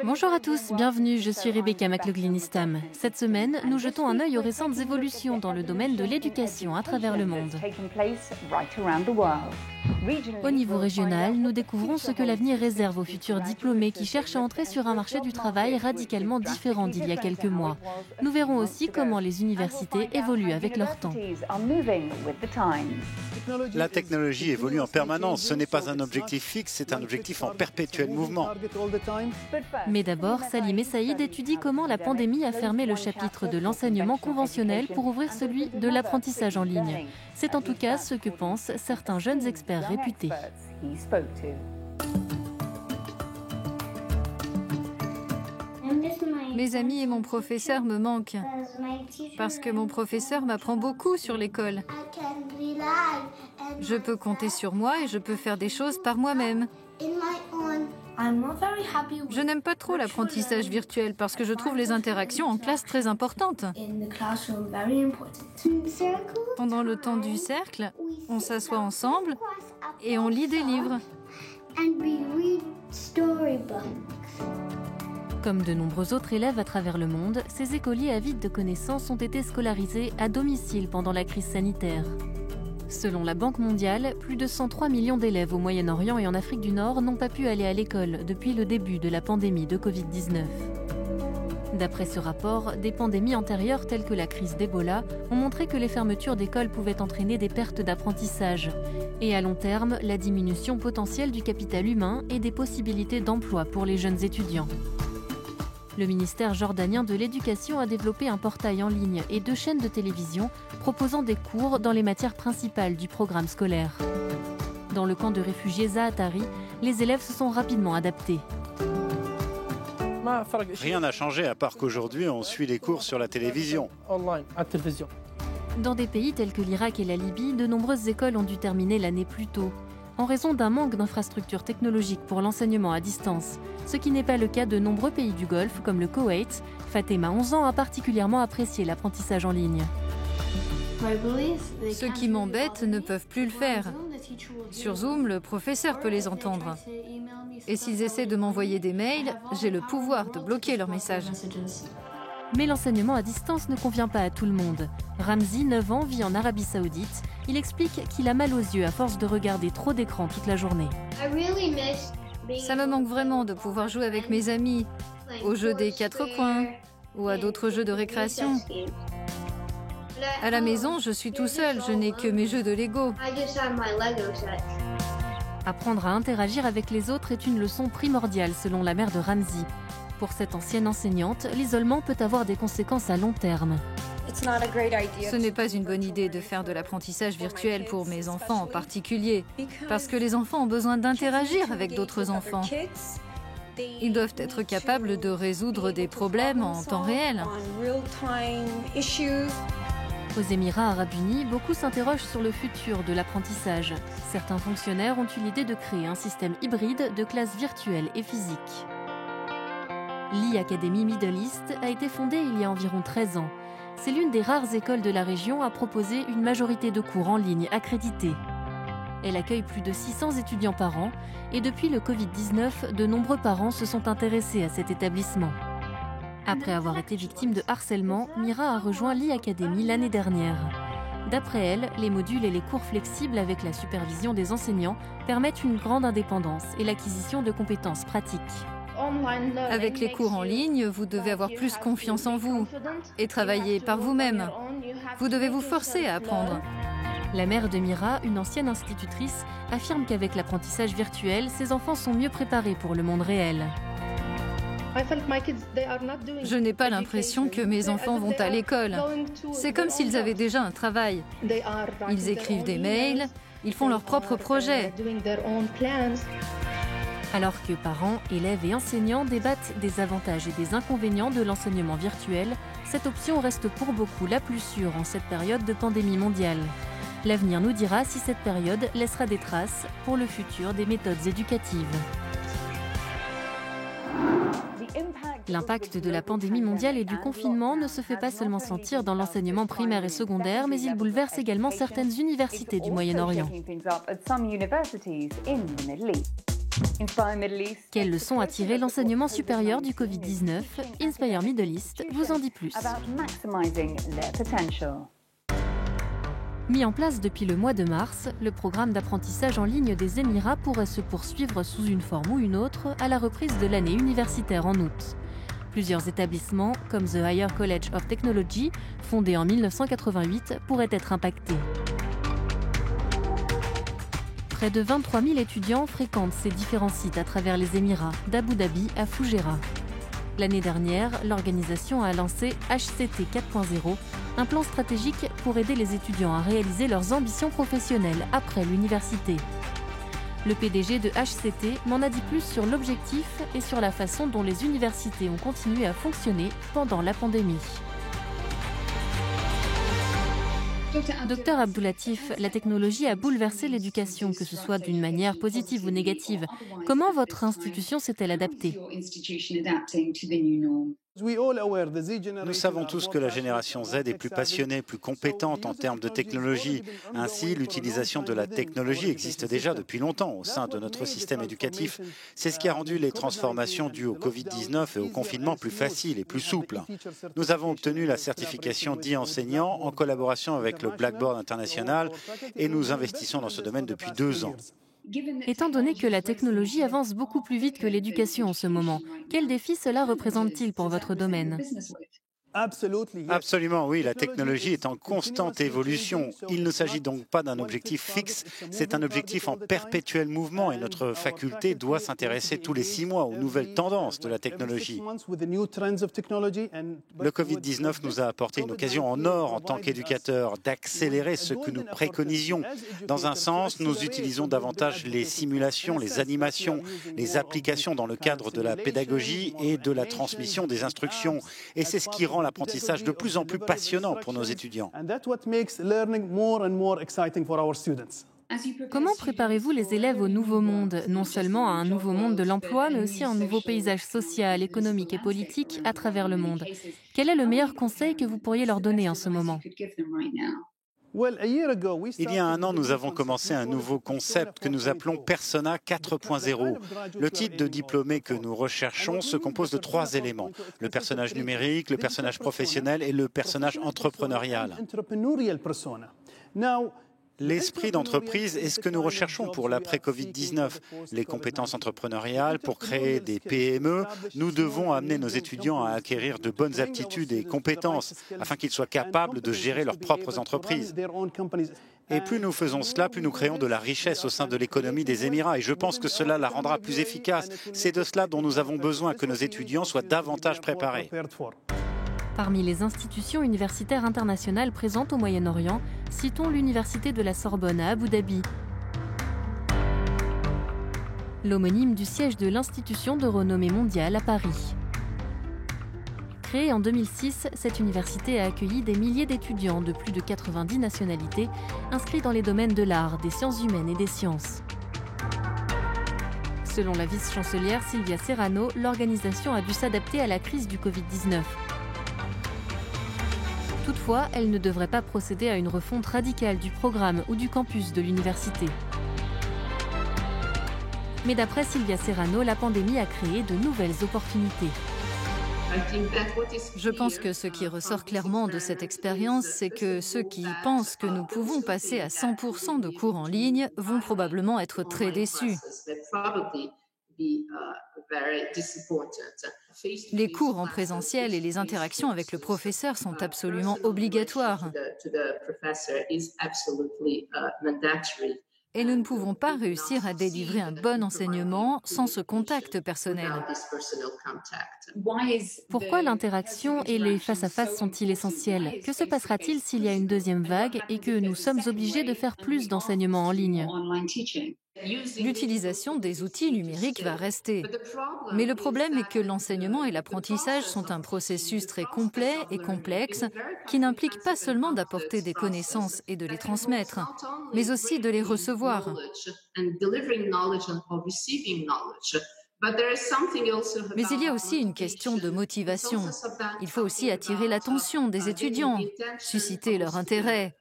Bonjour à tous, bienvenue, je suis Rebecca McLaughlin-Istam. Cette semaine, nous jetons un œil aux récentes évolutions dans le domaine de l'éducation à travers le monde. Au niveau régional, nous découvrons ce que l'avenir réserve aux futurs diplômés qui cherchent à entrer sur un marché du travail radicalement différent d'il y a quelques mois. Nous verrons aussi comment les universités évoluent avec leur temps. La technologie évolue en permanence. Ce n'est pas un objectif fixe, c'est un objectif en perpétuel mouvement. Mais d'abord, Salim Essaïd étudie comment la pandémie a fermé le chapitre de l'enseignement conventionnel pour ouvrir celui de l'apprentissage en ligne. C'est en tout cas ce que pensent certains jeunes experts réputés. Mes amis et mon professeur me manquent parce que mon professeur m'apprend beaucoup sur l'école. Je peux compter sur moi et je peux faire des choses par moi-même. Je n'aime pas trop l'apprentissage virtuel parce que je trouve les interactions en classe très importantes. Pendant le temps du cercle, on s'assoit ensemble et on lit des livres. Comme de nombreux autres élèves à travers le monde, ces écoliers avides de connaissances ont été scolarisés à domicile pendant la crise sanitaire. Selon la Banque mondiale, plus de 103 millions d'élèves au Moyen-Orient et en Afrique du Nord n'ont pas pu aller à l'école depuis le début de la pandémie de Covid-19. D'après ce rapport, des pandémies antérieures telles que la crise d'Ebola ont montré que les fermetures d'écoles pouvaient entraîner des pertes d'apprentissage et à long terme, la diminution potentielle du capital humain et des possibilités d'emploi pour les jeunes étudiants. Le ministère jordanien de l'Éducation a développé un portail en ligne et 2 chaînes de télévision proposant des cours dans les matières principales du programme scolaire. Dans le camp de réfugiés Zaatari, les élèves se sont rapidement adaptés. Rien n'a changé à part qu'aujourd'hui on suit les cours sur la télévision. Dans des pays tels que l'Irak et la Libye, de nombreuses écoles ont dû terminer l'année plus tôt, en raison d'un manque d'infrastructures technologiques pour l'enseignement à distance, ce qui n'est pas le cas de nombreux pays du Golfe comme le Koweït. Fatima, 11 ans, a particulièrement apprécié l'apprentissage en ligne. Ceux qui m'embêtent ne peuvent plus le faire. Sur Zoom, le professeur peut les entendre. Et s'ils essaient de m'envoyer des mails, j'ai le pouvoir de bloquer leurs messages. Mais l'enseignement à distance ne convient pas à tout le monde. Ramzi, 9 ans, vit en Arabie Saoudite. Il explique qu'il a mal aux yeux à force de regarder trop d'écrans toute la journée. Ça me manque vraiment de pouvoir jouer avec mes amis, aux jeux des 4 coins ou à d'autres jeux de récréation. À la maison, je suis tout seul, je n'ai que mes jeux de Lego. Apprendre à interagir avec les autres est une leçon primordiale selon la mère de Ramzi. Pour cette ancienne enseignante, l'isolement peut avoir des conséquences à long terme. Ce n'est pas une bonne idée de faire de l'apprentissage virtuel pour mes enfants en particulier, parce que les enfants ont besoin d'interagir avec d'autres enfants. Ils doivent être capables de résoudre des problèmes en temps réel. Aux Émirats arabes unis, beaucoup s'interrogent sur le futur de l'apprentissage. Certains fonctionnaires ont eu l'idée de créer un système hybride de classes virtuelles et physiques. L'E-Academy Middle East a été fondée il y a environ 13 ans. C'est l'une des rares écoles de la région à proposer une majorité de cours en ligne accrédités. Elle accueille plus de 600 étudiants par an et depuis le Covid-19, de nombreux parents se sont intéressés à cet établissement. Après avoir été victime de harcèlement, Mira a rejoint l'E-Academy l'année dernière. D'après elle, les modules et les cours flexibles avec la supervision des enseignants permettent une grande indépendance et l'acquisition de compétences pratiques. Avec les cours en ligne, vous devez avoir plus confiance en vous et travailler par vous-même. Vous devez vous forcer à apprendre. La mère de Mira, une ancienne institutrice, affirme qu'avec l'apprentissage virtuel, ses enfants sont mieux préparés pour le monde réel. Je n'ai pas l'impression que mes enfants vont à l'école. C'est comme s'ils avaient déjà un travail. Ils écrivent des mails, ils font leurs propres projets. Alors que parents, élèves et enseignants débattent des avantages et des inconvénients de l'enseignement virtuel, cette option reste pour beaucoup la plus sûre en cette période de pandémie mondiale. L'avenir nous dira si cette période laissera des traces pour le futur des méthodes éducatives. L'impact de la pandémie mondiale et du confinement ne se fait pas seulement sentir dans l'enseignement primaire et secondaire, mais il bouleverse également certaines universités du Moyen-Orient. Quelles leçons a tiré l'enseignement supérieur du Covid-19? Inspire Middle East vous en dit plus. Mis en place depuis le mois de mars, le programme d'apprentissage en ligne des Émirats pourrait se poursuivre sous une forme ou une autre à la reprise de l'année universitaire en août. Plusieurs établissements, comme The Higher College of Technology, fondé en 1988, pourraient être impactés. Près de 23 000 étudiants fréquentent ces différents sites à travers les Émirats, d'Abu Dhabi à Fujairah. L'année dernière, l'organisation a lancé HCT 4.0, un plan stratégique pour aider les étudiants à réaliser leurs ambitions professionnelles après l'université. Le PDG de HCT m'en a dit plus sur l'objectif et sur la façon dont les universités ont continué à fonctionner pendant la pandémie. Docteur Abdoulatif, la technologie a bouleversé l'éducation, que ce soit d'une manière positive ou négative. Comment votre institution s'est-elle adaptée ? Nous savons tous que la génération Z est plus passionnée, plus compétente en termes de technologie. Ainsi, l'utilisation de la technologie existe déjà depuis longtemps au sein de notre système éducatif. C'est ce qui a rendu les transformations dues au Covid-19 et au confinement plus faciles et plus souples. Nous avons obtenu la certification d'e-enseignant en collaboration avec le Blackboard International et nous investissons dans ce domaine depuis 2 ans. Étant donné que la technologie avance beaucoup plus vite que l'éducation en ce moment, quel défi cela représente-t-il pour votre domaine ? Absolument, oui, la technologie est en constante évolution. Il ne s'agit donc pas d'un objectif fixe, c'est un objectif en perpétuel mouvement et notre faculté doit s'intéresser tous les 6 mois aux nouvelles tendances de la technologie. Le Covid-19 nous a apporté une occasion en or en tant qu'éducateurs d'accélérer ce que nous préconisions. Dans un sens, nous utilisons davantage les simulations, les animations, les applications dans le cadre de la pédagogie et de la transmission des instructions. Et c'est ce qui rend l'apprentissage de plus en plus passionnant pour nos étudiants. Comment préparez-vous les élèves au nouveau monde, non seulement à un nouveau monde de l'emploi, mais aussi à un nouveau paysage social, économique et politique à travers le monde? Quel est le meilleur conseil que vous pourriez leur donner en ce moment? Il y a 1 an, nous avons commencé un nouveau concept que nous appelons Persona 4.0. Le type de diplômé que nous recherchons se compose de 3 éléments. Le personnage numérique, le personnage professionnel et le personnage entrepreneurial. L'esprit d'entreprise est ce que nous recherchons pour l'après-Covid-19. Les compétences entrepreneuriales pour créer des PME, nous devons amener nos étudiants à acquérir de bonnes aptitudes et compétences afin qu'ils soient capables de gérer leurs propres entreprises. Et plus nous faisons cela, plus nous créons de la richesse au sein de l'économie des Émirats. Et je pense que cela la rendra plus efficace. C'est de cela dont nous avons besoin, que nos étudiants soient davantage préparés. Parmi les institutions universitaires internationales présentes au Moyen-Orient, citons l'Université de la Sorbonne à Abu Dhabi, l'homonyme du siège de l'institution de renommée mondiale à Paris. Créée en 2006, cette université a accueilli des milliers d'étudiants de plus de 90 nationalités, inscrits dans les domaines de l'art, des sciences humaines et des sciences. Selon la vice-chancelière Silvia Serrano, l'organisation a dû s'adapter à la crise du Covid-19. Toutefois, elle ne devrait pas procéder à une refonte radicale du programme ou du campus de l'université. Mais d'après Silvia Serrano, la pandémie a créé de nouvelles opportunités. Je pense que ce qui ressort clairement de cette expérience, c'est que ceux qui pensent que nous pouvons passer à 100% de cours en ligne vont probablement être très déçus. Les cours en présentiel et les interactions avec le professeur sont absolument obligatoires. Et nous ne pouvons pas réussir à délivrer un bon enseignement sans ce contact personnel. Pourquoi l'interaction et les face-à-face sont-ils essentiels? Que se passera-t-il s'il y a une deuxième vague et que nous sommes obligés de faire plus d'enseignement en ligne? L'utilisation des outils numériques va rester. Mais le problème est que l'enseignement et l'apprentissage sont un processus très complet et complexe qui n'implique pas seulement d'apporter des connaissances et de les transmettre, mais aussi de les recevoir. Mais il y a aussi une question de motivation. Il faut aussi attirer l'attention des étudiants, susciter leur intérêt.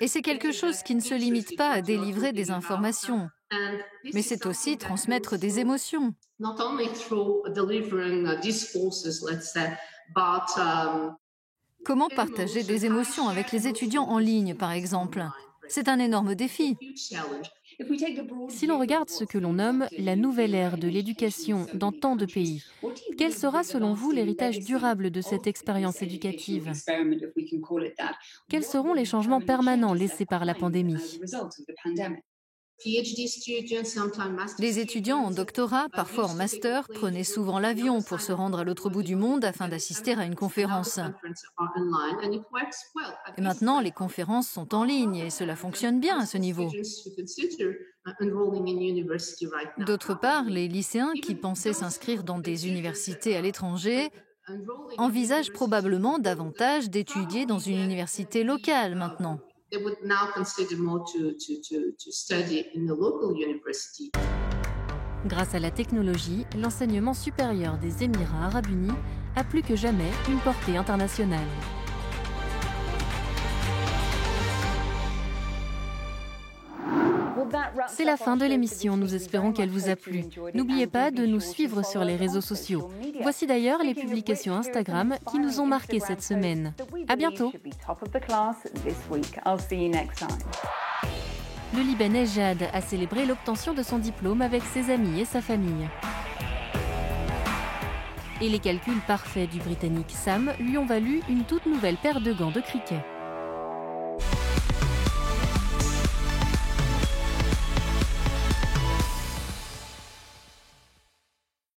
Et c'est quelque chose qui ne se limite pas à délivrer des informations. Mais c'est aussi transmettre des émotions. Comment partager des émotions avec les étudiants en ligne, par exemple? C'est un énorme défi. Si l'on regarde ce que l'on nomme la nouvelle ère de l'éducation dans tant de pays, quel sera selon vous l'héritage durable de cette expérience éducative? Quels seront les changements permanents laissés par la pandémie? Les étudiants en doctorat, parfois en master, prenaient souvent l'avion pour se rendre à l'autre bout du monde afin d'assister à une conférence. Et maintenant, les conférences sont en ligne et cela fonctionne bien à ce niveau. D'autre part, les lycéens qui pensaient s'inscrire dans des universités à l'étranger envisagent probablement davantage d'étudier dans une université locale maintenant. Grâce à la technologie, l'enseignement supérieur des Émirats arabes unis a plus que jamais une portée internationale. C'est la fin de l'émission, nous espérons qu'elle vous a plu. N'oubliez pas de nous suivre sur les réseaux sociaux. Voici d'ailleurs les publications Instagram qui nous ont marqués cette semaine. À bientôt. Le Libanais Jad a célébré l'obtention de son diplôme avec ses amis et sa famille. Et les calculs parfaits du Britannique Sam lui ont valu une toute nouvelle paire de gants de cricket.